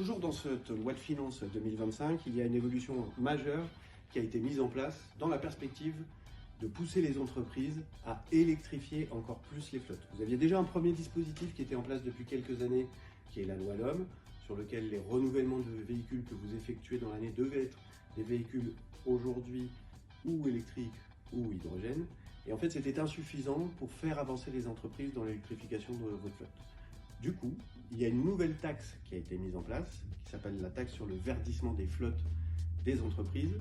Toujours dans cette loi de finances 2025, il y a une évolution majeure qui a été mise en place dans la perspective de pousser les entreprises à électrifier encore plus les flottes. Vous aviez déjà un premier dispositif qui était en place depuis quelques années, qui est la loi LOM, sur lequel les renouvellements de véhicules que vous effectuez dans l'année devaient être des véhicules aujourd'hui ou électriques ou hydrogène. Et en fait, c'était insuffisant pour faire avancer les entreprises dans l'électrification de votre flotte. Du coup, il y a une nouvelle taxe qui a été mise en place, qui s'appelle la taxe sur le verdissement des flottes des entreprises,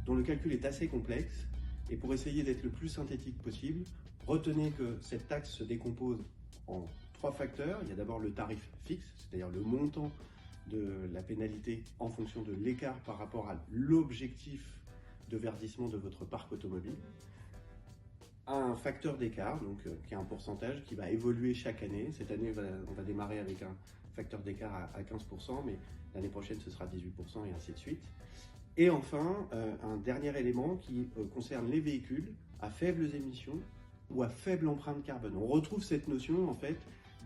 dont le calcul est assez complexe. Et pour essayer d'être le plus synthétique possible, retenez que cette taxe se décompose en 3 facteurs. Il y a d'abord le tarif fixe, c'est-à-dire le montant de la pénalité en fonction de l'écart par rapport à l'objectif de verdissement de votre parc automobile. Un facteur d'écart, donc qui est un pourcentage qui va évoluer chaque année. Cette année, on va démarrer avec un facteur d'écart à 15%, mais l'année prochaine, ce sera 18% et ainsi de suite. Et enfin, un dernier élément qui concerne les véhicules à faibles émissions ou à faible empreinte carbone. On retrouve cette notion, en fait,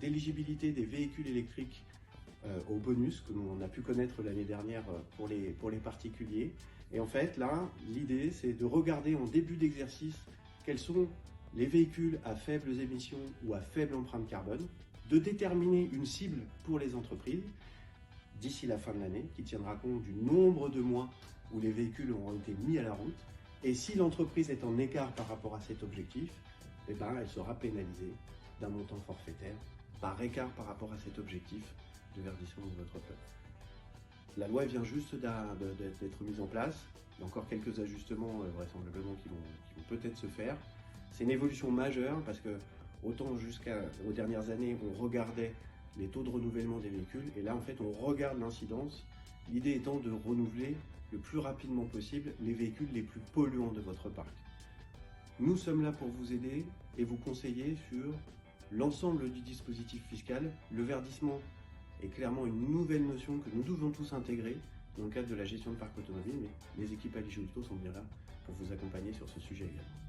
d'éligibilité des véhicules électriques au bonus que l'on a pu connaître l'année dernière pour les particuliers. Et en fait, là, l'idée, c'est de regarder en début d'exercice quels sont les véhicules à faibles émissions ou à faible empreinte carbone, de déterminer une cible pour les entreprises d'ici la fin de l'année, qui tiendra compte du nombre de mois où les véhicules auront été mis à la route. Et si l'entreprise est en écart par rapport à cet objectif, eh ben, elle sera pénalisée d'un montant forfaitaire par écart par rapport à cet objectif de verdissement de votre flotte. La loi vient juste d'être mise en place. Il y a encore quelques ajustements vraisemblablement qui vont peut-être se faire. C'est une évolution majeure parce que autant jusqu'aux dernières années, on regardait les taux de renouvellement des véhicules et là en fait on regarde l'incidence, l'idée étant de renouveler le plus rapidement possible les véhicules les plus polluants de votre parc. Nous sommes là pour vous aider et vous conseiller sur l'ensemble du dispositif fiscal. Le verdissement est clairement une nouvelle notion que nous devons tous intégrer dans le cadre de la gestion de parc automobile, mais les équipes Aligio Auto sont bien là pour vous accompagner sur ce sujet également.